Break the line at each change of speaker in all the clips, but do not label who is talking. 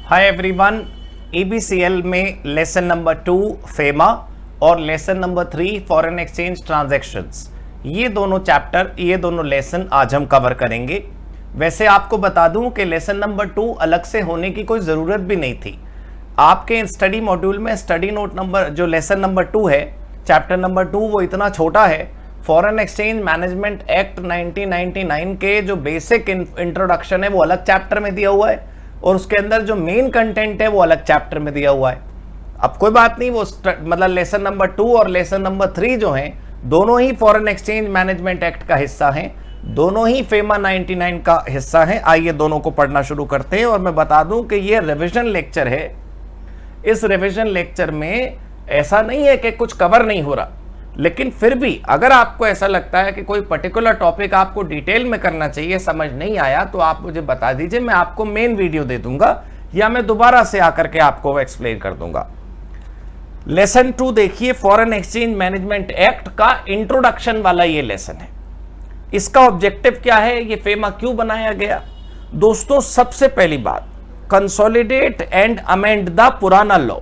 Hi everyone, EBCL में lesson number 2 FEMA और lesson number 3 foreign exchange transactions, ये दोनों चैप्टर, ये दोनों लेसन आज हम कवर करेंगे। वैसे आपको बता दूं कि लेसन नंबर 2 अलग से होने की कोई ज़रूरत भी नहीं थी। आपके स्टडी मॉड्यूल में स्टडी नोट नंबर जो लेसन नंबर 2 है, चैप्टर नंबर 2, वो इतना छोटा है। फॉरेन एक्सचेंज मैनेजमेंट एक्ट 1999 के जो बेसिक इंट्रोडक्शन है वो अलग चैप्टर में दिया हुआ है और उसके अंदर जो मेन कंटेंट है वो अलग चैप्टर में दिया हुआ है। अब कोई बात नहीं, वो मतलब लेसन नंबर 2 और लेसन नंबर 3 जो हैं दोनों ही फॉरेन एक्सचेंज मैनेजमेंट एक्ट का हिस्सा हैं, दोनों ही फेमा 99 का हिस्सा हैं। आइए दोनों को पढ़ना शुरू करते हैं। और मैं बता दूं कि ये रिविजन लेक्चर है। इस रिविजन लेक्चर में ऐसा नहीं है कि कुछ कवर नहीं हो रहा, लेकिन फिर भी अगर आपको ऐसा लगता है कि कोई पर्टिकुलर टॉपिक आपको डिटेल में करना चाहिए, समझ नहीं आया, तो आप मुझे बता दीजिए, मैं आपको मेन वीडियो दे दूंगा या मैं दोबारा से आकर के आपको एक्सप्लेन कर दूंगा। लेसन 2 देखिए, फॉरेन एक्सचेंज मैनेजमेंट एक्ट का इंट्रोडक्शन वाला ये लेसन है। इसका ऑब्जेक्टिव क्या है, ये फेमा क्यों बनाया गया? दोस्तों, सबसे पहली बात, कंसोलिडेट एंड अमेंड द पुराना law.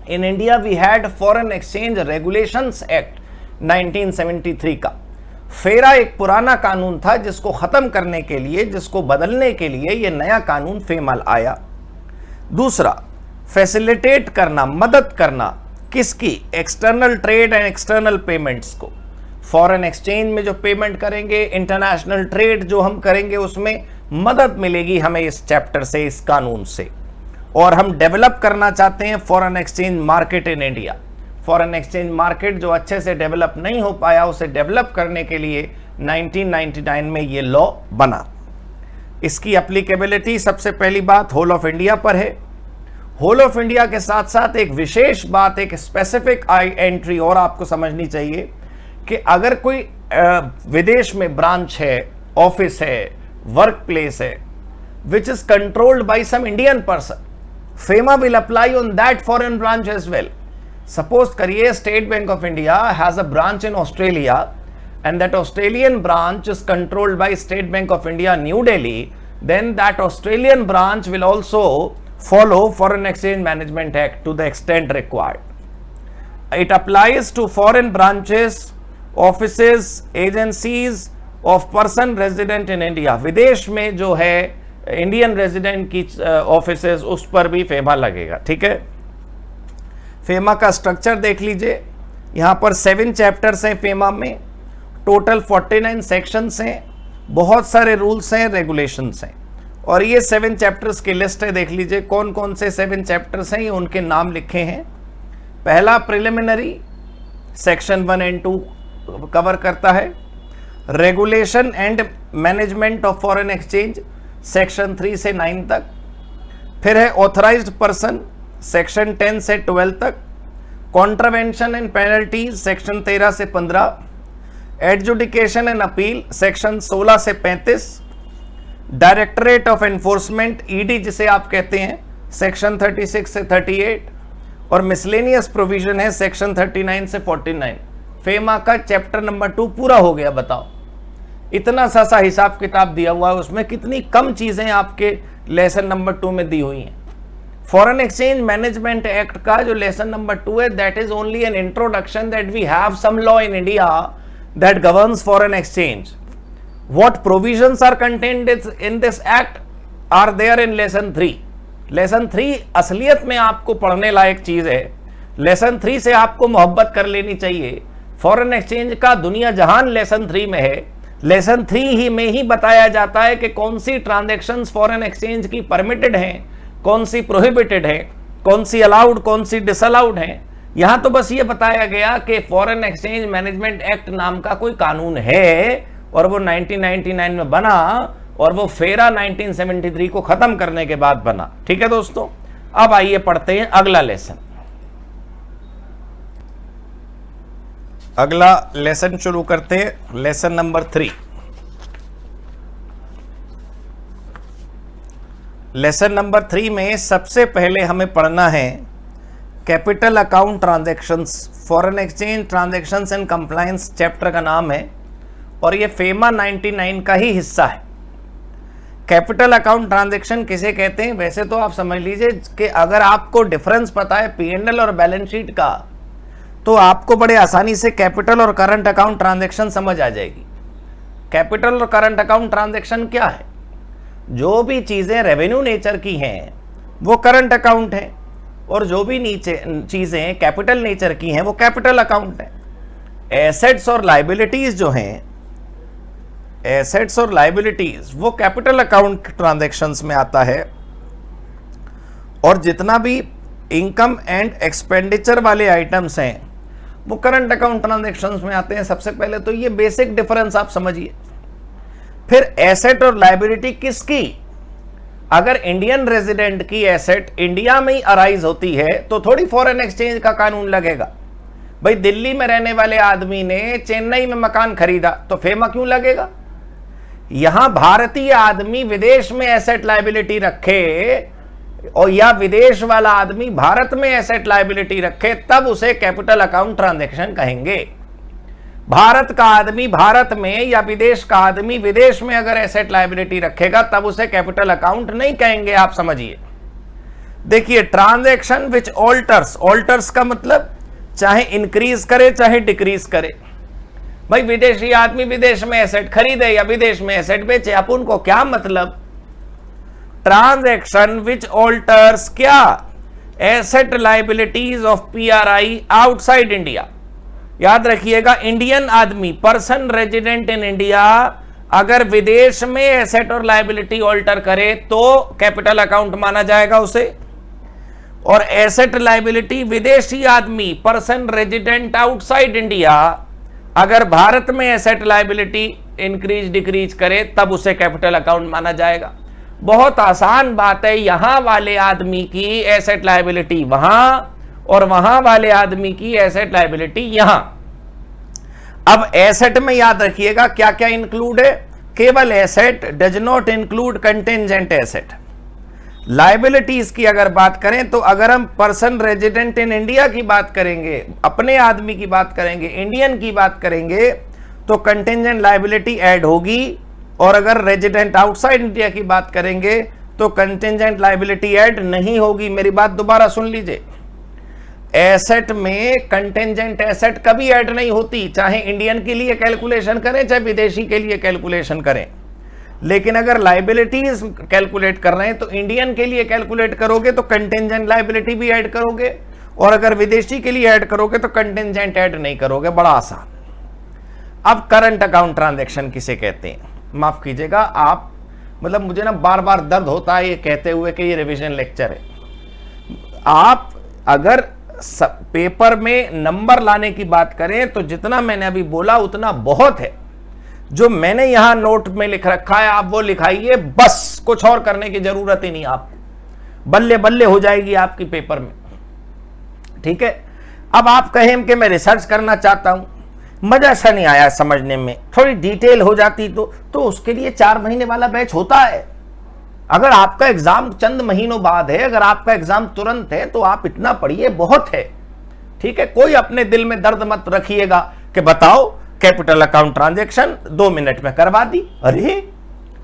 In India we had Foreign Exchange Regulations Act 1973 का। फेरा एक पुराना कानून था जिसको खत्म करने के लिए, जिसको बदलने के लिए ये नया कानून फेमा आया। दूसरा, फैसिलिटेट करना, मदद करना, किसकी? External trade and external payments को। फॉरेन एक्सचेंज में जो पेमेंट करेंगे, इंटरनेशनल ट्रेड जो हम करेंगे, उसमें मदद मिलेगी हमें इस चैप्टर से, इस कानून से। और हम डेवलप करना चाहते हैं foreign exchange market in India. Foreign exchange market जो अच्छे से डेवलप नहीं हो पाया, उसे डेवलप करने के लिए 1999 में ये लॉ बना। इसकी एप्लीकेबिलिटी सबसे पहली बात होल ऑफ इंडिया पर है। होल ऑफ इंडिया के साथ साथ एक विशेष बात, एक स्पेसिफिक एंट्री और आपको समझनी चाहिए कि अगर कोई विदेश में ब्रांच है, ऑफिस है, वर्क प्लेस है, which is controlled by some Indian person, FEMA will apply on that foreign branch as well. Suppose करिए State Bank of India has a branch in Australia and that Australian branch is controlled by State Bank of India, New Delhi, then that Australian branch will also follow Foreign Exchange Management Act to the extent required. It applies to foreign branches, offices, agencies of person resident in India. विदेश में जो है Indian resident की offices, उस पर भी FEMA लगेगा। ठीक है, फेमा का स्ट्रक्चर देख लीजिए। यहाँ पर 7 चैप्टर्स हैं फेमा में, टोटल 49 सेक्शंस हैं, बहुत सारे रूल्स हैं, रेगुलेशंस हैं। और ये 7 चैप्टर्स की लिस्ट है, देख लीजिए कौन कौन से 7 चैप्टर्स हैं, ये उनके नाम लिखे हैं। पहला प्रिलिमिनरी, सेक्शन 1 एंड 2 कवर करता है। Regulation and management of foreign exchange, section 3 से 9 तक। फिर है ऑथराइज्ड पर्सन, सेक्शन 10 से 12 तक। कॉन्ट्रावेंशन एंड पेनल्टीज, सेक्शन 13 से 15। एडजुडिकेशन एंड अपील, सेक्शन 16 से 35। डायरेक्टरेट ऑफ एनफोर्समेंट, ईडी जिसे आप कहते हैं, सेक्शन 36 से 38। और मिसलेनियस प्रोविजन है सेक्शन 39 से 49। फेमा का चैप्टर नंबर 2 पूरा हो गया। बताओ, इतना सा हिसाब किताब दिया हुआ है, उसमें कितनी कम चीजें आपके लेसन नंबर 2 में दी हुई हैं। फॉरेन एक्सचेंज मैनेजमेंट एक्ट का जो लेसन नंबर 2 है, that is only an introduction that we have some law in India that governs foreign exchange. What provisions are contained in this act are there in lesson 3। Lesson 3 असलियत में आपको पढ़ने लायक चीज है। Lesson 3 से आपको मोहब्बत कर लेनी चाहिए। फॉरेन एक्सचेंज का दुनिया जहान लेसन 3 में है। लेसन 3 ही में ही बताया जाता है कि कौन सी ट्रांजैक्शंस फॉरेन एक्सचेंज की परमिटेड हैं, कौन सी प्रोहिबिटेड है, कौन सी अलाउड, कौन सी डिसअलाउड है। यहां तो बस ये बताया गया कि फॉरेन एक्सचेंज मैनेजमेंट एक्ट नाम का कोई कानून है और वो 1999 में बना और वो फेरा 1973 को खत्म करने के बाद बना। ठीक है दोस्तों, अब आइए पढ़ते हैं अगला लेसन। अगला लेसन शुरू करते हैं, लेसन नंबर 3। लेसन नंबर 3 में सबसे पहले हमें पढ़ना है capital account transactions, foreign exchange transactions and compliance chapter का नाम है और ये फेमा 99 का ही हिस्सा है। कैपिटल अकाउंट ट्रांजैक्शन किसे कहते हैं? वैसे तो आप समझ लीजिए कि अगर आपको डिफरेंस पता है P&L और बैलेंस शीट का, तो आपको बड़े आसानी से कैपिटल और करंट अकाउंट ट्रांजैक्शन समझ आ जाएगी। कैपिटल और करंट अकाउंट ट्रांजैक्शन क्या है? जो भी चीजें रेवेन्यू नेचर की हैं वो करंट अकाउंट है, और जो भी नीचे चीजें कैपिटल नेचर की हैं वो कैपिटल अकाउंट है। एसेट्स और लायबिलिटीज जो हैं, एसेट्स और लायबिलिटीज वो कैपिटल अकाउंट ट्रांजैक्शंस में आता है, और जितना भी इनकम एंड एक्सपेंडिचर वाले आइटम्स हैं वो करंट अकाउंट ट्रांजैक्शंस में आते हैं। सबसे पहले तो ये बेसिक डिफरेंस आप समझिए। फिर एसेट और लायबिलिटी किसकी? अगर इंडियन रेजिडेंट की एसेट इंडिया में ही अराइज होती है तो थोड़ी फॉरेन एक्सचेंज का कानून लगेगा। भाई दिल्ली में रहने वाले आदमी ने चेन्नई में मकान खरीदा तो फेमा क्यों लगेगा? यहां भारतीय आदमी विदेश में एसेट लायबिलिटी रखे और या विदेश वाला आदमी भारत में एसेट लायबिलिटी रखे, तब उसे कैपिटल अकाउंट ट्रांजैक्शन कहेंगे। भारत का आदमी भारत में या विदेश का आदमी विदेश में अगर एसेट लायबिलिटी रखेगा तब उसे कैपिटल अकाउंट नहीं कहेंगे। आप समझिए, देखिए ट्रांजैक्शन विच ऑल्टर्स, ऑल्टर्स का मतलब चाहे इंक्रीज करे चाहे डिक्रीज करे। भाई विदेशी आदमी विदेश में एसेट खरीदे या विदेश में एसेट बेचे, आप उनको क्या मतलब? ट्रांजैक्शन विच ऑल्टर्स क्या? Asset liabilities of PRI outside India. याद रखिएगा, इंडियन आदमी, पर्सन रेजिडेंट इन इंडिया, अगर विदेश में एसेट और लायबिलिटी ऑल्टर करे तो कैपिटल अकाउंट माना जाएगा उसे। और एसेट लायबिलिटी विदेशी आदमी, पर्सन रेजिडेंट आउटसाइड इंडिया, अगर भारत में एसेट लायबिलिटी इंक्रीज डिक्रीज करे तब उसे कैपिटल अकाउंट माना जाएगा। बहुत आसान बात है, यहां वाले आदमी की एसेट लायबिलिटी वहां और वहां वाले आदमी की एसेट लायबिलिटी यहां। अब एसेट में याद रखिएगा क्या क्या इंक्लूड है? केवल asset, does not include contingent asset. Liabilities की अगर बात करें तो अगर हम पर्सन रेजिडेंट इन इंडिया की बात करेंगे, अपने आदमी की बात करेंगे, इंडियन की बात करेंगे, तो कंटिंजेंट लायबिलिटी ऐड होगी। और अगर रेजिडेंट आउटसाइड इंडिया की बात करेंगे तो कंटिंजेंट लायबिलिटी ऐड नहीं होगी। मेरी बात दोबारा सुन लीजिए, एसेट में कंटिंजेंट एसेट कभी ऐड नहीं होती, चाहे इंडियन के लिए कैलकुलेशन करें चाहे विदेशी के लिए कैलकुलेशन करें। लेकिन अगर लायबिलिटीज कैलकुलेट कर रहे हैं तो इंडियन के लिए कैलकुलेट करोगे तो कंटिंजेंट लायबिलिटी भी ऐड करोगे, और अगर विदेशी के लिए ऐड करोगे तो कंटिंजेंट ऐड नहीं करोगे। बड़ा आसान। अब करंट अकाउंट ट्रांजैक्शन किसे कहते हैं? माफ कीजिएगा, आप मतलब मुझे ना बार बार दर्द होता है ये कहते हुए कि ये रिवीजन लेक्चर है। आप अगर पेपर में नंबर लाने की बात करें तो जितना मैंने अभी बोला उतना बहुत है। जो मैंने यहां नोट में लिख रखा है आप वो लिखाइए, बस कुछ और करने की जरूरत ही नहीं। आपको बल्ले बल्ले हो जाएगी आपकी पेपर में, ठीक है। अब आप कहें कि मैं रिसर्च करना चाहता हूं, मजा सा नहीं आया समझने में, थोड़ी डिटेल हो जाती तो उसके लिए 4 महीने वाला बैच होता है। अगर आपका एग्जाम चंद महीनों बाद है, अगर आपका एग्जाम तुरंत है तो आप इतना पढ़िए, बहुत है, ठीक है। कोई अपने दिल में दर्द मत रखिएगा कि बताओ कैपिटल अकाउंट ट्रांजैक्शन 2 मिनट में करवा दी। अरे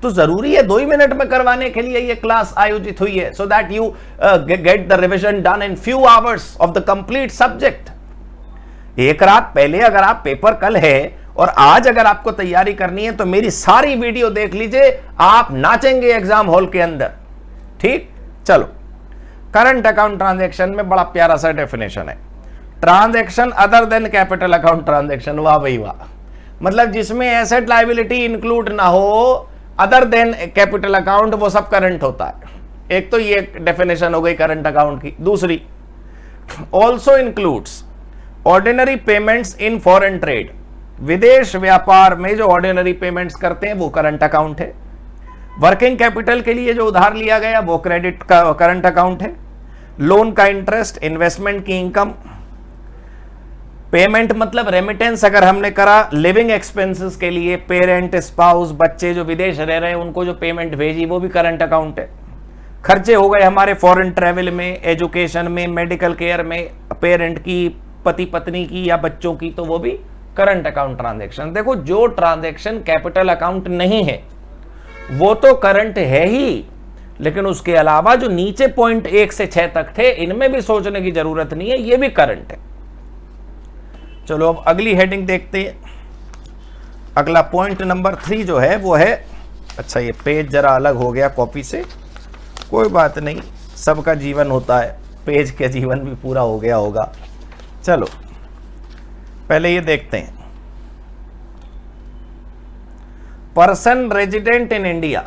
तो जरूरी है 2 ही मिनट में करवाने के लिए ये क्लास आयोजित हुई है, so that you get the revision done in few hours of the complete subject. एक रात पहले अगर आप पेपर कल है और आज अगर आपको तैयारी करनी है तो मेरी सारी वीडियो देख लीजिए, आप नाचेंगे एग्जाम हॉल के अंदर, ठीक। चलो, करंट अकाउंट ट्रांजैक्शन में बड़ा प्यारा सा डेफिनेशन है, transaction other than capital account transaction. वाह भाई वाह, मतलब जिसमें एसेट लायबिलिटी इंक्लूड ना हो, अदर देन कैपिटल अकाउंट, वो सब करंट होता है। एक तो ये डेफिनेशन हो गई करंट अकाउंट की। दूसरी, also includes ordinary payments in foreign trade, विदेश व्यापार में जो ऑर्डिनरी पेमेंट्स करते हैं वो करंट अकाउंट है। वर्किंग कैपिटल के लिए जो उधार लिया गया वो क्रेडिट का करंट अकाउंट है। लोन का इंटरेस्ट, इन्वेस्टमेंट की इनकम, पेमेंट मतलब रेमिटेंस अगर हमने करा लिविंग एक्सपेंसेस के लिए, पेरेंट, स्पाउस, बच्चे जो विदेश रह रहे हैं उनको जो पेमेंट भेजी वो भी करंट अकाउंट है। खर्चे हो गए हमारे फॉरेन ट्रैवल में, एजुकेशन में, मेडिकल केयर में, पेरेंट की, पति पत्नी की या बच्चों की, तो वो भी करंट अकाउंट ट्रांजैक्शन। देखो, जो ट्रांजैक्शन कैपिटल अकाउंट नहीं है
वो तो करंट है ही, लेकिन उसके अलावा जो नीचे पॉइंट 1 से 6 तक थे, इनमें भी सोचने की जरूरत नहीं है, ये भी करंट है।
चलो अब अगली हेडिंग देखते हैं। अगला पॉइंट नंबर 3 जो है वो है, अच्छा ये पेज जरा अलग हो गया कॉपी से, कोई बात नहीं, सबका जीवन होता है, पेज का जीवन भी पूरा हो गया होगा। चलो पहले ये देखते हैं, person resident in India.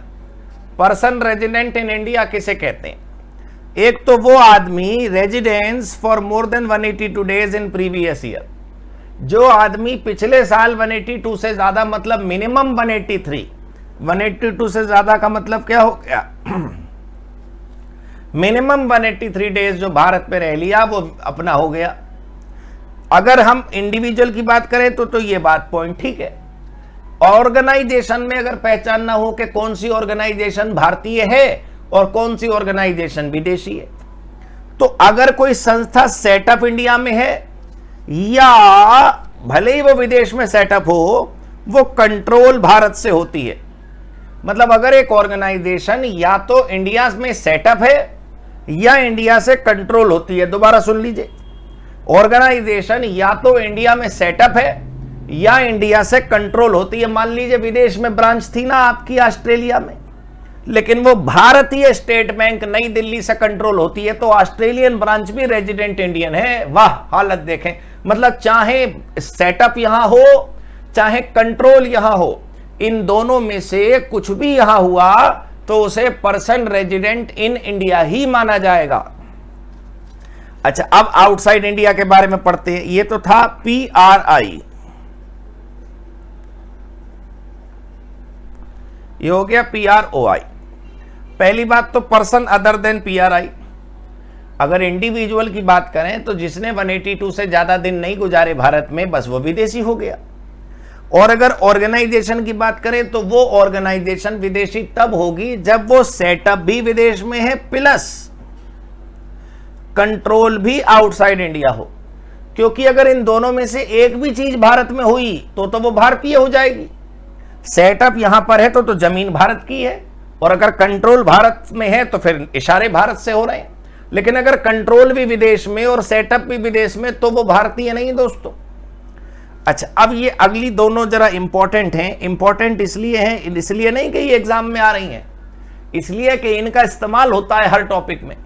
Person resident in India किसे कहते हैं? एक तो वो आदमी residence for more than 182 days in previous year, जो आदमी पिछले साल 182 से ज्यादा, मतलब मिनिमम 183, 182 से ज्यादा का मतलब क्या हो गया मिनिमम 183 डेज जो भारत में रह लिया वो अपना हो गया। अगर हम इंडिविजुअल की बात करें तो ये बात पॉइंट ठीक है। ऑर्गेनाइजेशन में अगर पहचानना हो कि कौन सी ऑर्गेनाइजेशन भारतीय है और कौन सी ऑर्गेनाइजेशन विदेशी है, तो अगर कोई संस्था सेटअप इंडिया में है या भले ही वो विदेश में सेटअप हो, वो कंट्रोल भारत से होती है। मतलब अगर एक ऑर्गेनाइजेशन या तो इंडिया में सेटअप है या इंडिया से कंट्रोल होती है, दोबारा सुन लीजिए, ऑर्गेनाइजेशन या तो इंडिया में सेटअप है या इंडिया से कंट्रोल होती है। मान लीजिए विदेश में ब्रांच थी ना आपकी ऑस्ट्रेलिया में, लेकिन वो भारतीय स्टेट बैंक नई दिल्ली से कंट्रोल होती है, तो ऑस्ट्रेलियन ब्रांच भी रेजिडेंट इंडियन है। वाह, हालत देखें, मतलब चाहे सेटअप यहां हो चाहे कंट्रोल यहां हो, इन दोनों में से कुछ भी यहां हुआ तो उसे पर्सन रेजिडेंट इन इंडिया ही माना जाएगा। अच्छा, अब आउटसाइड इंडिया के बारे में पढ़ते हैं। ये तो था PRI, ये हो गया PROI। पहली बात तो पर्सन अदर देन PRI। अगर इंडिविजुअल की बात करें तो जिसने 182 से ज्यादा दिन नहीं गुजारे भारत में, बस वो विदेशी हो गया। और अगर ऑर्गेनाइजेशन की बात करें तो वो ऑर्गेनाइजेशन विदेशी तब होगी जब वो सेटअप भी विदेश में है प्लस कंट्रोल भी आउटसाइड इंडिया हो। क्योंकि अगर इन दोनों में से एक भी चीज भारत में हुई तो वो भारतीय हो जाएगी। सेटअप यहां पर है तो जमीन भारत की है, और अगर कंट्रोल भारत में है तो फिर इशारे भारत से हो रहे हैं। लेकिन अगर कंट्रोल भी विदेश में और सेटअप भी विदेश में तो वो भारतीय नहीं दोस्तों। अच्छा, अब ये अगली दोनों जरा इंपॉर्टेंट हैं। इंपॉर्टेंट इसलिए नहीं कि ये एग्जाम में आ रही हैं, इसलिए कि इनका इस्तेमाल होता है हर टॉपिक में।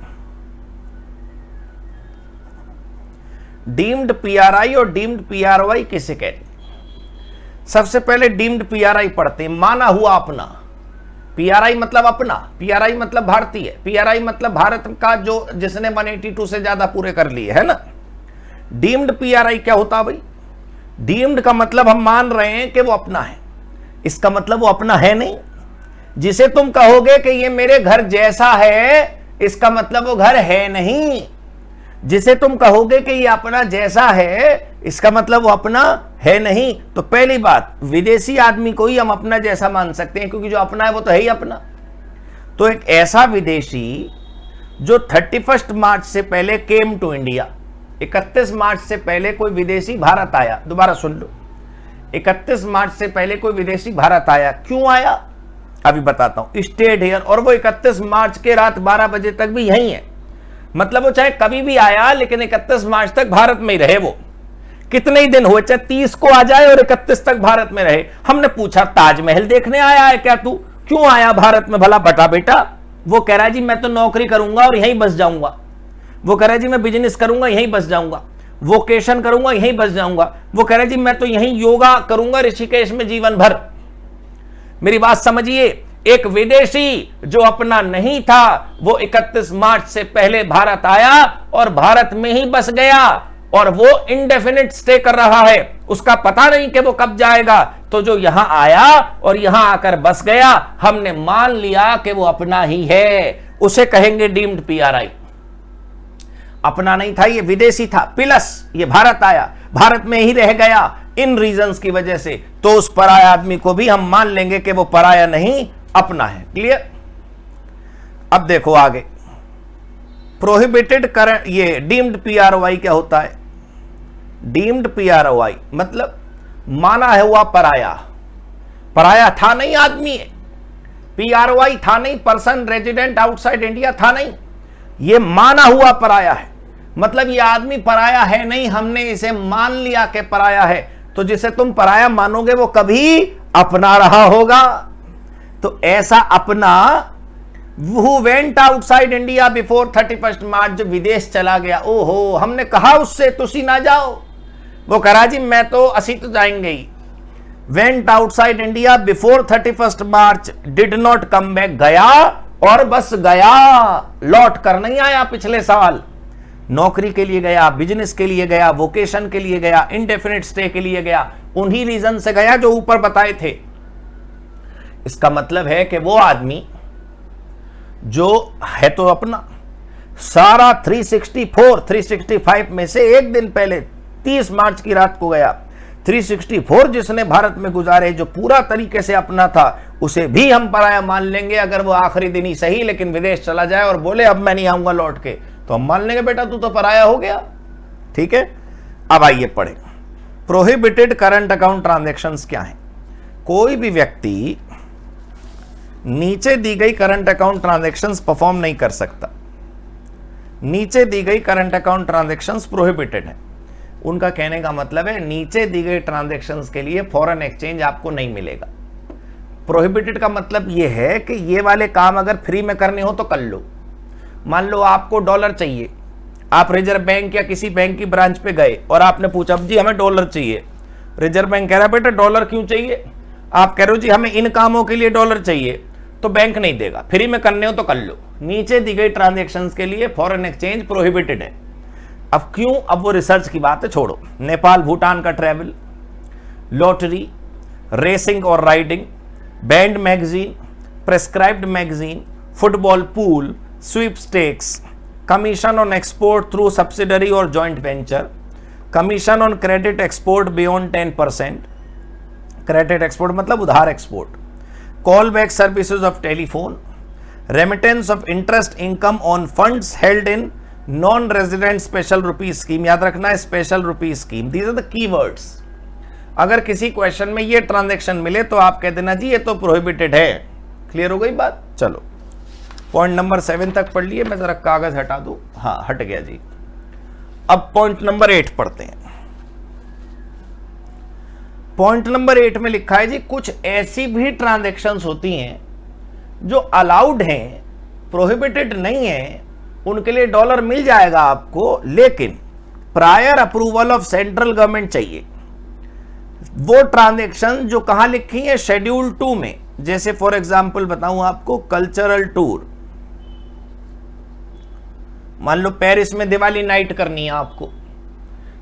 डीम्ड PRI और डीम्ड PROI किसे कहते हैं? सबसे पहले डीम्ड PRI पढ़ते हैं, माना हुआ अपना। PRI मतलब अपना, PRI मतलब भारतीय, PRI मतलब भारत का जो जिसने 182 से ज्यादा पूरे कर लिए, है ना। डीम्ड PRI क्या होता है भाई? डीम्ड का मतलब हम मान रहे हैं कि वो अपना है, इसका मतलब वो अपना है नहीं। जिसे तुम कहोगे कि ये मेरे घर जैसा है, इसका मतलब वो घर है नहीं। जिसे तुम कहोगे कि ये अपना जैसा है, इसका मतलब वो अपना है नहीं। तो पहली बात, विदेशी आदमी को ही हम अपना जैसा मान सकते हैं, क्योंकि जो अपना है वो तो है ही अपना। तो एक ऐसा विदेशी जो 31 मार्च से पहले केम टू इंडिया, 31 मार्च से पहले कोई विदेशी भारत आया, दोबारा सुन लो, 31 मार्च से पहले कोई विदेशी भारत आया, क्यों आया अभी बताता हूं। स्टेड हियर, और वो 31 मार्च के रात 12 बजे तक भी यही है। मतलब वो चाहे कभी भी आया, लेकिन 31 मार्च तक भारत में ही रहे। वो कितने ही दिन हुए, चाहे 30 को आ जाए और 31 तक भारत में रहे। हमने पूछा ताजमहल देखने आया है क्या तू, क्यों आया भारत में भला बटा बेटा? वो कह रहा है जी मैं तो नौकरी करूंगा और यहीं बस जाऊंगा। वो कह रहा है जी मैं बिजनेस करूंगा यहीं बस जाऊंगा, वोकेशन करूंगा यहीं बस जाऊंगा। वो कह रहा है जी मैं तो यहीं योगा करूंगा ऋषिकेश में जीवन भर। मेरी बात समझिए, एक विदेशी जो अपना नहीं था वो 31 मार्च से पहले भारत आया और भारत में ही बस गया, और वो इंडेफिनिट स्टे कर रहा है, उसका पता नहीं कि वो कब जाएगा। तो जो यहां आया और यहां आकर बस गया, हमने मान लिया कि वो अपना ही है, उसे कहेंगे डीम्ड PRI। अपना नहीं था, ये विदेशी था, प्लस ये भारत आया, भारत में ही रह गया इन रीजंस की वजह से, तो उस पराया आदमी को भी हम मान लेंगे कि वो पराया नहीं अपना है। क्लियर? अब देखो आगे, प्रोहिबिटेड करंट, ये डीम्ड PROI क्या होता है? डीम्ड PROI मतलब माना है हुआ पराया, पराया था नहीं आदमी है,
PROI था नहीं, पर्सन रेजिडेंट आउटसाइड इंडिया था नहीं, ये माना हुआ पराया है। मतलब ये आदमी पराया है नहीं, हमने इसे मान लिया कि पराया है। तो जिसे तुम पराया मानोगे वो कभी अपना रहा होगा। तो ऐसा अपना who went outside India before 31st मार्च, जो विदेश चला गया, ओहो, हमने कहा उससे तुसी ना जाओ, वो करा जी मैं तो असी तो जाएंगे ही। went outside India before 31st March, did not come back, गया और बस गया, लौट कर नहीं आया। पिछले साल नौकरी के लिए गया, बिजनेस के लिए गया, वोकेशन के लिए गया, इंडेफिनिट स्टे के लिए गया, उन्हीं रीजन से गया जो ऊपर बताए थे। इसका मतलब है कि वो आदमी जो है तो अपना सारा 365 में से एक दिन पहले 30 मार्च की रात को गया। 364 जिसने भारत में गुजारे, जो पूरा तरीके से अपना था, उसे भी हम पराया मान लेंगे अगर वो आखिरी दिन ही सही लेकिन विदेश चला जाए और बोले अब मैं नहीं आऊंगा लौट के, तो हम मान लेंगे बेटा तू तो पराया हो गया। ठीक है, अब आइए पढ़े। प्रोहिबिटेड करंट अकाउंट ट्रांजैक्शंस क्या है? कोई भी व्यक्ति नीचे दी गई करंट अकाउंट ट्रांजैक्शंस परफॉर्म नहीं कर सकता। नीचे दी गई करंट अकाउंट ट्रांजैक्शंस प्रोहिबिटेड है। उनका कहने का मतलब है नीचे दी गई ट्रांजैक्शंस के लिए फॉरेन एक्सचेंज आपको नहीं मिलेगा। प्रोहिबिटेड का मतलब यह है कि ये वाले काम अगर फ्री में करने हो तो कर लो। मान लो आपको डॉलर चाहिए, आप रिजर्व बैंक या किसी बैंक की ब्रांच पे गए और आपने पूछा जी हमें डॉलर चाहिए। रिजर्व बैंक कह रहा है बेटा डॉलर क्यों चाहिए? आप कह रहे हो जी हमें इन कामों के लिए डॉलर चाहिए, तो बैंक नहीं देगा। फ्री में करने हो तो कर लो। नीचे दी गई ट्रांजैक्शंस के लिए फॉरेन एक्सचेंज प्रोहिबिटेड है। अब क्यों? अब वो रिसर्च की बात है, छोड़ो। नेपाल भूटान का ट्रैवल, लॉटरी, रेसिंग और riding, band magazine, prescribed magazine, football pool, sweepstakes, commission on export through subsidiary और joint venture, commission on credit export beyond 10%, credit export मतलब उधार export, call back services of telephone, remittance of interest income on funds held in non resident special rupees scheme. याद रखना है special rupees scheme, these are the keywords. अगर किसी question में ये transaction मिले तो आप कह देना जी ये तो प्रोहिबिटेड है। क्लियर हो गई बात? चलो पॉइंट नंबर 7 तक पढ़ लिए। मैं जरा कागज हटा दूं। हाँ हट गया जी। अब पॉइंट नंबर 8 पढ़ते हैं। पॉइंट नंबर 8 में लिखा है जी कुछ ऐसी भी ट्रांजैक्शंस होती हैं जो अलाउड हैं, प्रोहिबिटेड नहीं है, उनके लिए डॉलर मिल जाएगा आपको, लेकिन prior approval of central government चाहिए। वो ट्रांजैक्शन जो कहां लिखी है? शेड्यूल 2 में। जैसे फॉर एग्जांपल बताऊं आपको, कल्चरल टूर। मान लो पेरिस में दिवाली नाइट करनी है आपको,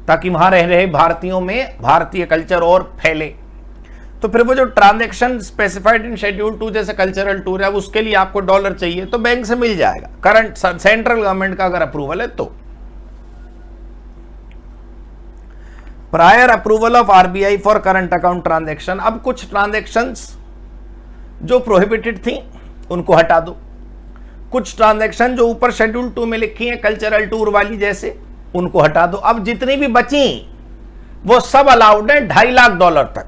ताकि वहां रह रहे भारतीयों में भारतीय कल्चर और फैले, तो फिर वो जो ट्रांजैक्शन स्पेसिफाइड इन शेड्यूल 2 जैसे कल्चरल टूर है, उसके लिए आपको डॉलर चाहिए तो बैंक से मिल जाएगा, करंट सेंट्रल गवर्नमेंट का अगर अप्रूवल है तो। Prior approval of RBI for current account transaction. अब कुछ ट्रांजैक्शंस जो प्रोहिबिटेड थी उनको हटा दो, कुछ ट्रांजैक्शन जो ऊपर शेड्यूल 2 में लिखी है कल्चरल टूर वाली जैसे, उनको हटा दो। अब जितनी भी बची वो सब अलाउड है $2.5 लाख तक।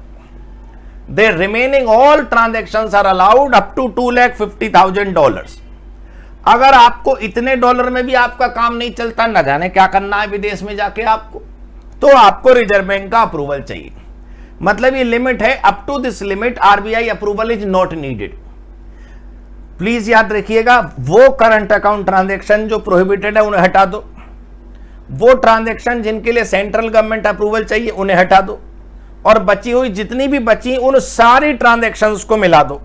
The remaining all transactions are allowed up to $250,000। अगर आपको इतने डॉलर में भी आपका काम नहीं चलता, न जाने क्या करना है विदेश में जाके आपको, तो आपको रिजर्व बैंक का अप्रूवल चाहिए। मतलब ये लिमिट है, up to this limit RBI approval is not needed. Please याद रखिएगा, वो करंट अकाउंट ट्रांजैक्शन जो प्रोहिबिटेड है उन्हें हटा दो, वो ट्रांजैक्शन जिनके लिए सेंट्रल गवर्नमेंट अप्रूवल चाहिए उन्हें हटा दो, और बची हुई जितनी भी बची उन सारी ट्रांजैक्शंस को मिला दो।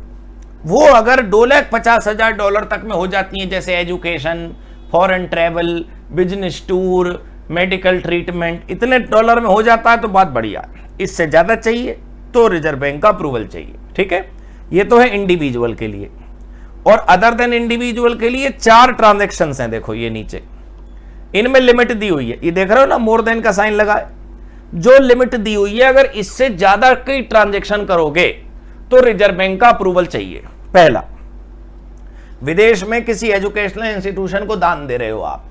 वो अगर $2,50,000 तक में हो जाती हैं, जैसे education, foreign travel, business tour, medical treatment, इतने डॉलर में हो जाता है तो बहुत बढ़िया। इससे ज्यादा चाहिए तो रिजर्व बैंक का अप्रूवल चाहिए। ठीक है, ये तो है इंडिविजुअल के लिए। और अदर देन इंडिविजुअल के लिए 4 ट्रांजैक्शंस हैं। देखो ये नीचे इनमें लिमिट दी हुई है, ये देख रहे हो ना, मोर देन का साइन लगा है। जो लिमिट दी हुई है, अगर इससे ज्यादा की ट्रांजैक्शन करोगे तो रिजर्व बैंक का अप्रूवल चाहिए। पहला, विदेश में किसी एजुकेशनल इंस्टीट्यूशन को दान दे रहे हो आप,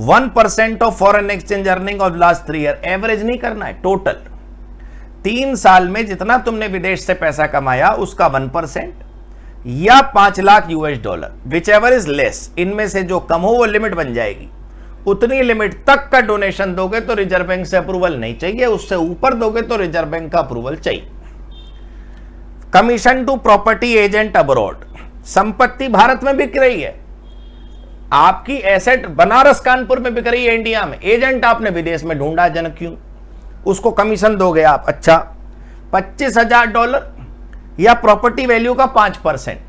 1% of foreign exchange earning of last 3 year, average नहीं करना है, टोटल 3 साल में जितना तुमने विदेश से पैसा कमाया उसका 1%। या 5 lakh US dollar, whichever is less, इनमें से जो कम हो वो लिमिट बन जाएगी। उतनी लिमिट तक का डोनेशन दोगे तो रिजर्व बैंक से अप्रूवल नहीं चाहिए, उससे ऊपर दोगे तो रिजर्व बैंक का अप्रूवल चाहिए। Commission to property agent abroad, संपत्ति भारत में बिक रही है, आपकी एसेट बनारस कानपुर में बिक रही है इंडिया में, एजेंट आपने विदेश में ढूंढा, जन क्यों, उसको कमीशन दोगे आप। अच्छा, $25,000 या प्रॉपर्टी वैल्यू का 5%,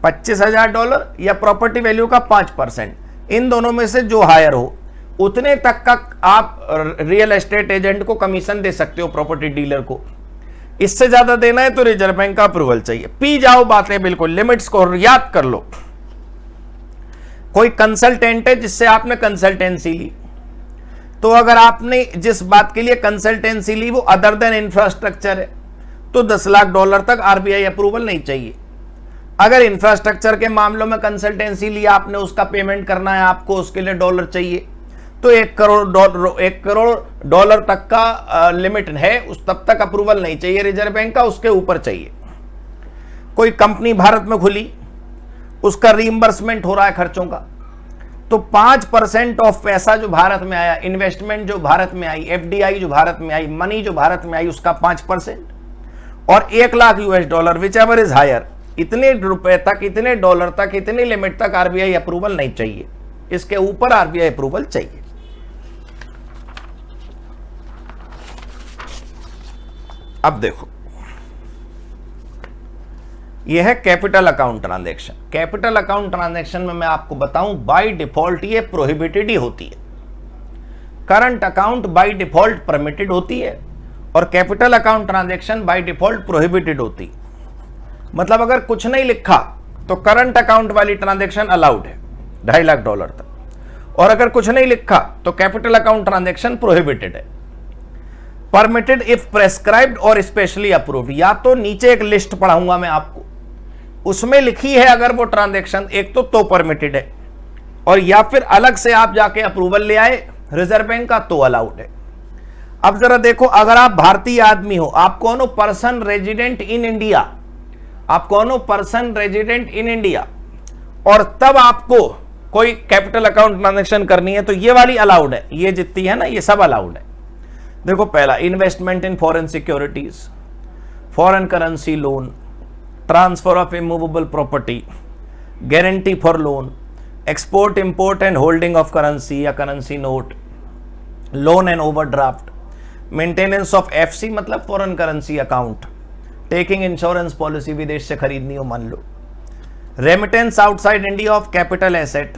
$25,000 या प्रॉपर्टी वैल्यू का 5%, इन दोनों में से जो हायर हो उतने तक का आप रियल एस्टेट एजेंट को कमीशन दे सकते हो, प्रॉपर्टी डीलर को। इससे ज्यादा देना है तो रिजर्व बैंक का अप्रूवल चाहिए। पी जाओ बातें बिल्कुल, लिमिट्स को याद कर लो। कोई कंसल्टेंट है जिससे आपने कंसल्टेंसी ली, तो अगर आपने जिस बात के लिए कंसल्टेंसी ली वो अदर देन इंफ्रास्ट्रक्चर है तो $10 लाख तक आरबीआई अप्रूवल नहीं चाहिए। अगर इंफ्रास्ट्रक्चर के मामलों में कंसल्टेंसी लिया आपने, उसका पेमेंट करना है आपको, उसके लिए डॉलर चाहिए, तो $1 करोड़ तक का लिमिट है, उस तब तक अप्रूवल नहीं चाहिए रिजर्व बैंक का, उसके ऊपर चाहिए। कोई कंपनी भारत में खुली, उसका रीइंबर्समेंट हो रहा है खर्चों का, तो 5% ऑफ पैसा जो भारत में आया, इन्वेस्टमेंट जो भारत में आई, एफडीआई जो भारत में आई, मनी जो भारत में आई, उसका 5% और $1 lakh US dollar, whichever is higher, इतने रुपए तक, इतने डॉलर तक, इतनी लिमिट तक आरबीआई अप्रूवल नहीं चाहिए, इसके ऊपर आरबीआई अप्रूवल चाहिए। अब देखो, यह है capital account transaction. Capital account transaction में मैं आपको बताऊं, बाय डिफॉल्ट ये प्रोहिबिटेड ही होती है। Current account by default permitted होती है और capital account transaction by default prohibited होती है। मतलब अगर कुछ नहीं लिखा तो करंट अकाउंट वाली ट्रांजैक्शन अलाउड है $2.5 लाख तक, और अगर कुछ नहीं लिखा तो कैपिटल अकाउंट ट्रांजैक्शन प्रोहिबिटेड है। परमिटेड इफ प्रेस्क्राइब्ड और स्पेशली अप्रूव्ड, या तो नीचे एक लिस्ट पढ़ाऊंगा मैं आपको, उसमें लिखी है अगर वो ट्रांजैक्शन, एक तो परमिटेड है, और या फिर अलग से आप जाके अप्रूवल ले आए रिजर्व बैंक का तो अलाउड है। अब जरा देखो, अगर आप भारतीय आदमी हो, आप कौन हो, पर्सन रेजिडेंट इन इंडिया, आप कौन हो, पर्सन रेजिडेंट इन इंडिया, और तब आपको कोई कैपिटल अकाउंट ट्रांजैक्शन करनी है तो ये वाली अलाउड है, ये जितनी है ना ये सब अलाउड है। देखो, पहला investment in foreign securities, foreign currency loan, transfer of immovable property, guarantee for loan, export import and holding of currency या currency note, loan and overdraft, maintenance of FC मतलब foreign currency account, taking insurance policy, विदेश से खरीदनी हो मान लो, remittance outside India of capital asset,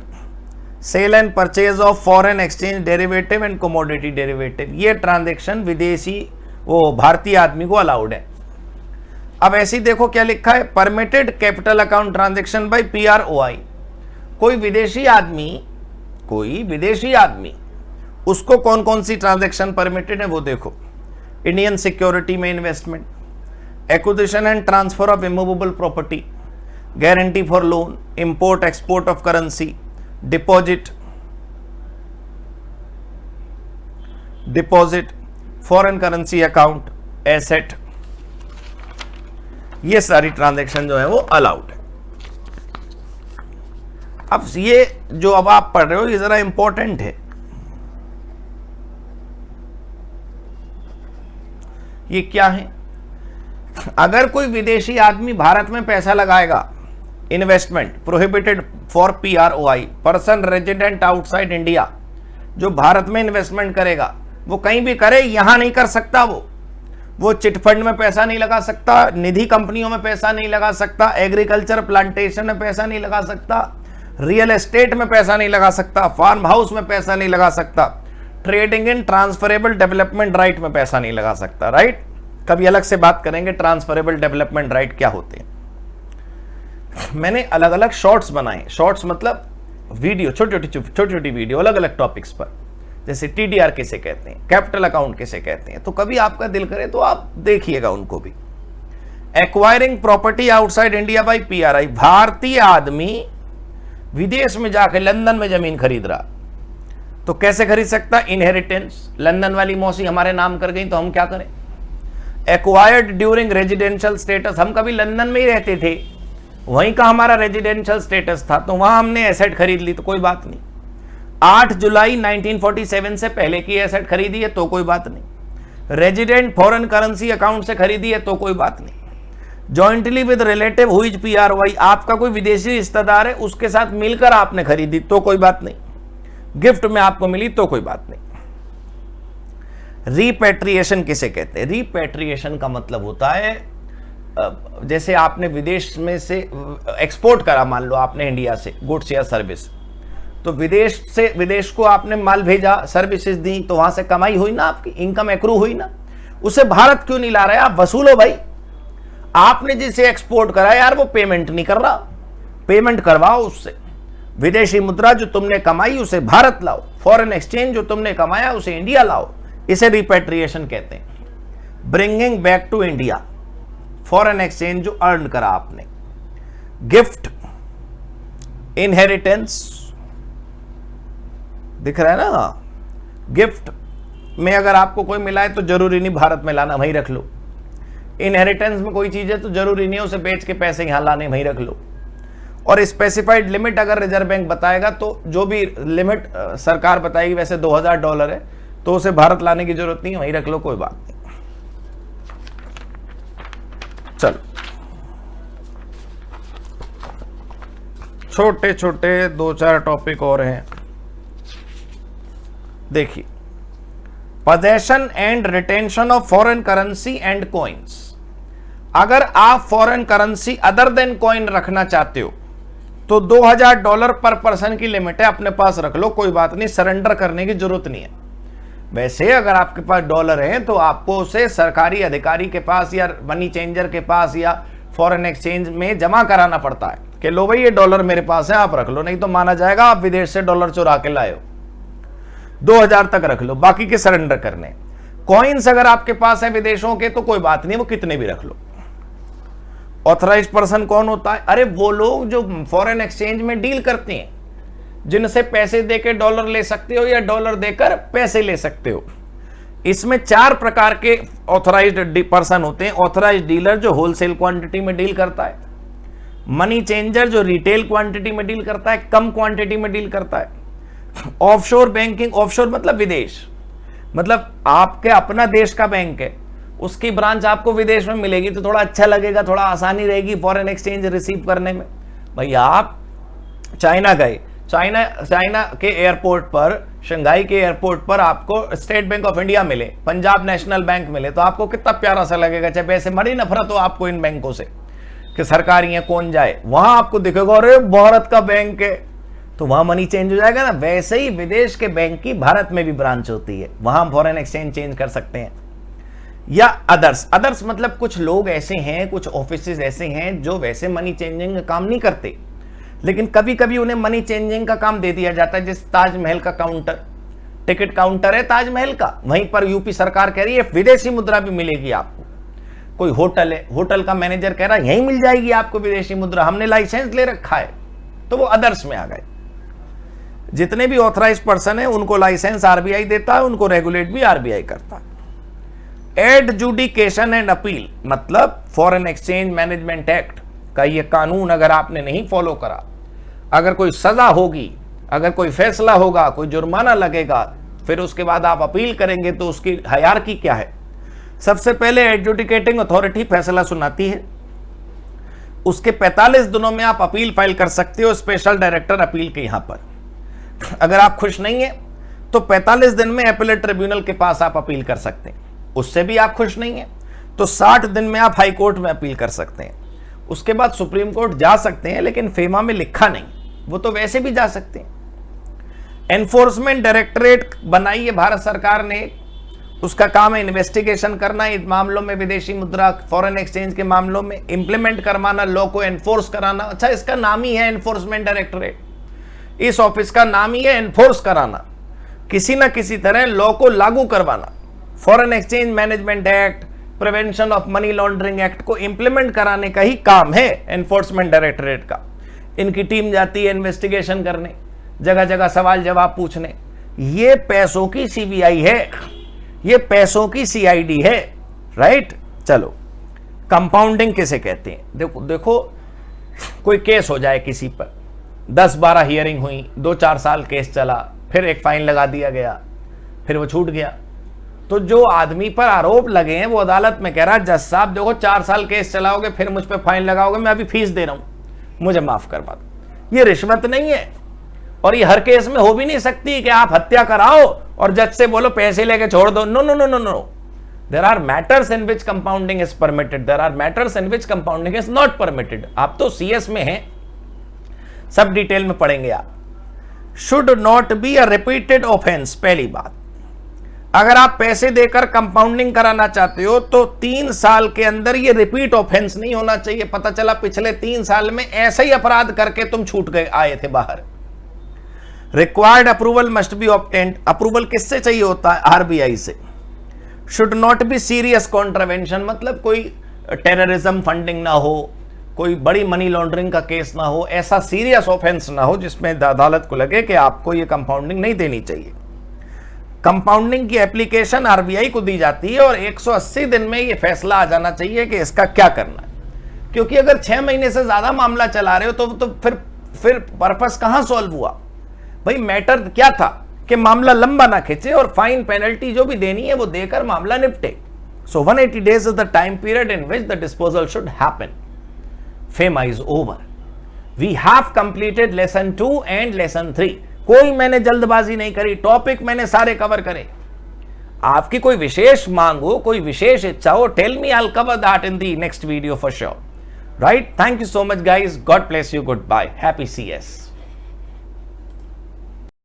sale and purchase of foreign exchange derivative and commodity derivative, ये transaction विदेशी वो भारतीय आदमी को अलाउड है। अब ऐसी देखो क्या लिखा है, permitted capital account transaction by PROI, कोई विदेशी आदमी उसको कौन कौन सी ट्रांजैक्शन परमिटेड है वो देखो, इंडियन सिक्योरिटी में investment, acquisition and transfer of immovable property, guarantee for loan, import export of currency, deposit, foreign currency account, asset, ये सारी ट्रांजैक्शन जो है वो अलाउड है। अब ये जो अब आप पढ़ रहे हो ये जरा इंपॉर्टेंट है, ये क्या है, अगर कोई विदेशी आदमी भारत में पैसा लगाएगा, investment prohibited for PROI, person resident outside India, जो भारत में इन्वेस्टमेंट करेगा वो कहीं भी करे, यहां नहीं कर सकता, वो चिट फंड में पैसा नहीं लगा सकता, निधि कंपनियों में पैसा नहीं लगा सकता, एग्रीकल्चर प्लांटेशन में पैसा नहीं लगा सकता, रियल एस्टेट में पैसा नहीं लगा सकता, फार्म हाउस में पैसा नहीं लगा सकता, trading in transferable development right में पैसा नहीं लगा सकता। राइट, कभी अलग से बात करेंगे ट्रांसफरेबल डेवलपमेंट राइट क्या होते हैं। मैंने अलग अलग शॉर्ट्स बनाए, शॉर्ट्स मतलब वीडियो, छोटी छोटी वीडियो अलग अलग टॉपिक्स पर, जैसे TDR किसे कहते हैं, कैपिटल अकाउंट किसे कहते हैं, तो कभी आपका दिल करे तो आप देखिएगा उनको भी। Acquiring property outside India by PRI, भारतीय आदमी विदेश में जाकर लंदन में जमीन खरीद रहा, तो कैसे खरीद सकता, इनहेरिटेंस, लंदन वाली मौसी हमारे नाम कर गई तो हम क्या करें। एक्वायर्ड ड्यूरिंग रेजिडेंशियल स्टेटस, हम कभी लंदन में ही रहते थे वहीं का हमारा रेजिडेंशियल स्टेटस था, तो वहां हमने एसेट खरीद ली तो कोई बात नहीं। 8 जुलाई 1947 से पहले की एसेट खरीदी है तो कोई बात नहीं। रेजिडेंट फॉरेन करेंसी अकाउंट से खरीदी है तो कोई बात नहीं। Jointly with relative who is PRY, आपका कोई विदेशी रिश्तेदार है उसके साथ मिलकर आपने खरीदी तो कोई बात नहीं। गिफ्ट में आपको मिली तो कोई बात नहीं। रिपेट्रिएशन किसे कहते हैं? रिपेट्रिएशन का मतलब होता है जैसे आपने विदेश में से एक्सपोर्ट करा, मान लो आपने इंडिया से गुड्स या सर्विस, तो विदेश से विदेश को आपने माल भेजा, सर्विसेज दी, तो वहां से कमाई हुई ना, आपकी इनकम एक्रू हुई ना, उसे भारत क्यों नहीं ला रहे आप? वसूलो भाई। आपने जिसे एक्सपोर्ट करा यार वो पेमेंट नहीं कर रहा, पेमेंट करवाओ उससे। विदेशी मुद्रा जो तुमने कमाई उसे भारत लाओ, फॉरेन एक्सचेंज जो तुमने कमाया उसे इंडिया लाओ, इसे रिपेट्रिएशन कहते हैं। Bringing back to India, foreign exchange जो अर्न करा आपने। गिफ्ट, इनहेरिटेंस, दिख रहा है ना? गिफ्ट में अगर आपको कोई मिला है तो जरूरी नहीं भारत में लाना, वहीं रख लो। इनहेरिटेंस में कोई चीज है तो जरूरी नहीं उसे बेच के पैसे यहां लाने, वहीं रख लो। और स्पेसिफाइड लिमिट अगर रिजर्व बैंक बताएगा तो जो भी लिमिट सरकार बताएगी, वैसे $2000 है तो उसे भारत लाने की जरूरत नहीं है, वहीं रख लो, कोई बात नहीं। चलो छोटे छोटे 2-4 टॉपिक और हैं। देखिए, possession and retention of foreign currency and coins. अगर आप foreign currency other than coin रखना चाहते हो तो $2000 पर पर्सन की लिमिट है, अपने पास रख लो, कोई बात नहीं, सरेंडर करने की जरूरत नहीं है। वैसे अगर आपके पास डॉलर है तो आपको उसे सरकारी अधिकारी के पास या मनी चेंजर के पास या फॉरेन एक्सचेंज में जमा कराना पड़ता है कि लो भाई ये डॉलर मेरे पास है, आप रख लो, नहीं तो माना जाएगा आप विदेश से डॉलर चुरा के लाए हो। 2000 तक रख लो, बाकी के सरेंडर करने। कॉइन्स अगर आपके पास है विदेशों के तो कोई बात नहीं, वो कितने भी रख लो। ऑथराइज्ड पर्सन कौन होता है? अरे वो लोग जो फॉरेन एक्सचेंज में डील करते हैं, जिनसे पैसे देकर डॉलर ले सकते हो या डॉलर देकर पैसे ले सकते हो। इसमें 4 प्रकार के ऑथराइज्ड पर्सन होते हैं। ऑथराइज्ड डीलर जो होलसेल क्वांटिटी में डील करता है, मनी चेंजर जो रिटेल क्वांटिटी में डील करता है, कम क्वांटिटी में डील करता है, ऑफशोर बैंकिंग, ऑफशोर मतलब विदेश, मतलब आपके अपना देश का बैंक है, उसकी ब्रांच आपको विदेश में मिलेगी तो थोड़ा अच्छा लगेगा, थोड़ा आसानी रहेगी फॉरेन एक्सचेंज रिसीव करने में। भैया आप चाइना गए, चाइना के एयरपोर्ट पर, शंघाई के एयरपोर्ट पर आपको स्टेट बैंक ऑफ इंडिया मिले, पंजाब नेशनल बैंक मिले, तो आपको कितना प्यारा सा लगेगा। चाहे वैसे बड़ी नफरत हो आपको इन बैंकों से कि सरकारी है कौन जाए, वहां आपको दिखेगा अरे भारत का बैंक है, तो वहां मनी चेंज हो जाएगा ना। वैसे ही विदेश के बैंक की भारत में भी ब्रांच होती है, वहां हम फॉरेन एक्सचेंज चेंज कर सकते हैं। या अदर्स मतलब कुछ लोग ऐसे हैं, कुछ ऑफिसेज ऐसे हैं जो वैसे मनी चेंजिंग का काम नहीं करते, लेकिन कभी कभी उन्हें मनी चेंजिंग का काम दे दिया जाता है। जैसे ताजमहल का काउंटर, टिकट काउंटर है ताजमहल का, वहीं पर यूपी सरकार कह रही है विदेशी मुद्रा भी मिलेगी आपको। कोई होटल है, होटल का मैनेजर कह रहा है यहीं मिल जाएगी आपको विदेशी मुद्रा, हमने लाइसेंस ले रखा है, तो वो अदर्स में आ गए। जितने भी ऑथराइज्ड पर्सन है उनको लाइसेंस आरबीआई देता है, उनको रेगुलेट भी आरबीआई करता है। एडजुडिकेशन एंड अपील मतलब फॉरेन एक्सचेंज मैनेजमेंट एक्ट का ये कानून अगर आपने नहीं फॉलो करा, अगर कोई सजा होगी, अगर कोई फैसला होगा, कोई जुर्माना लगेगा, फिर उसके बाद आप अपील करेंगे तो उसकी हायरार्की क्या है? सबसे पहले एडजुडिकेटिंग अथॉरिटी फैसला सुनाती है, उसके 45 दिनों में आप अपील फाइल कर सकते हो स्पेशल डायरेक्टर अपील के यहां पर। अगर आप खुश नहीं है तो 45 दिन में अपीलेट ट्रिब्यूनल के पास आप अपील कर सकते हैं। उससे भी आप खुश नहीं है तो 60 दिन में आप हाई कोर्ट में अपील कर सकते हैं। उसके बाद सुप्रीम कोर्ट जा सकते हैं, लेकिन फेमा में लिखा नहीं, वो तो वैसे भी जा सकते हैं। एनफोर्समेंट डायरेक्टरेट बनाई है भारत सरकार ने, उसका काम है इन्वेस्टिगेशन करना इन मामलों में, विदेशी मुद्रा फॉरेन एक्सचेंज के मामलों में, इंप्लीमेंट करवाना, लॉ को एनफोर्स कराना। अच्छा, इसका नाम ही है एनफोर्समेंट डायरेक्टरेट, इस ऑफिस का नाम ही है एनफोर्स कराना, किसी ना किसी तरह लॉ को लागू करवाना। Foreign exchange management act, prevention of money laundering act को इंप्लीमेंट कराने का ही काम है एनफोर्समेंट डायरेक्टरेट का। इनकी टीम जाती है इन्वेस्टिगेशन करने, जगह जगह सवाल जवाब पूछने। ये पैसों की सीबीआई है, ये पैसों की सीआईडी है, राइट। चलो, कंपाउंडिंग किसे कहते हैं? देखो कोई केस हो जाए किसी पर, 10-12 हियरिंग हुई, 2-4 साल केस चला, फिर एक फाइन लगा दिया गया, फिर वो छूट गया, तो जो आदमी पर आरोप लगे हैं वो अदालत में कह रहा है जज साहब देखो 4 साल केस चलाओगे फिर मुझ पर फाइन लगाओगे, मैं अभी फीस दे रहा हूं, मुझे माफ करवा दो। ये रिश्वत नहीं है, और ये हर केस में हो भी नहीं सकती कि आप हत्या कराओ और जज से बोलो पैसे लेके छोड़ दो। No no no no no, there are matters in which compounding is permitted, there are matters in which compounding is not permitted. आप तो सीएस में हैं, सब डिटेल में पढ़ेंगे आप। Should not be a repeated offence, पहली बात, अगर आप पैसे देकर कंपाउंडिंग कराना चाहते हो तो 3 साल के अंदर ये रिपीट ऑफेंस नहीं होना चाहिए। पता चला पिछले 3 साल में ऐसा ही अपराध करके तुम छूट गए, आए थे बाहर। Required approval must be obtained, approval किससे चाहिए होता है? आरबीआई से। Should not be serious contravention, मतलब कोई टेररिज्म फंडिंग ना हो, कोई बड़ी मनी लॉन्ड्रिंग का केस ना हो, ऐसा सीरियस ऑफेंस ना हो जिसमें अदालत को लगे कि आपको ये कंपाउंडिंग नहीं देनी चाहिए। कंपाउंडिंग की एप्लीकेशन आरबीआई को दी जाती है और 180 दिन में ये फैसला आ जाना चाहिए कि इसका क्या करना है, क्योंकि अगर 6 महीने से ज्यादा मामला चला रहे हो तो फिर पर्पस कहां सॉल्व हुआ? भाई मैटर क्या था कि मामला लंबा ना खिंचे और फाइन पेनल्टी जो भी देनी है वो देकर मामला निपटे। सो 180 days is the time period in which the disposal should happen. FEMA is over. We have completed lesson 2 and lesson 3. कोई मैंने जल्दबाजी नहीं करी, टॉपिक मैंने सारे कवर करे। आपकी कोई विशेष मांग हो, कोई विशेष इच्छा हो, tell me, I'll cover that in the next video for sure. Right? Thank you so much guys. God bless you. Goodbye. Happy CS.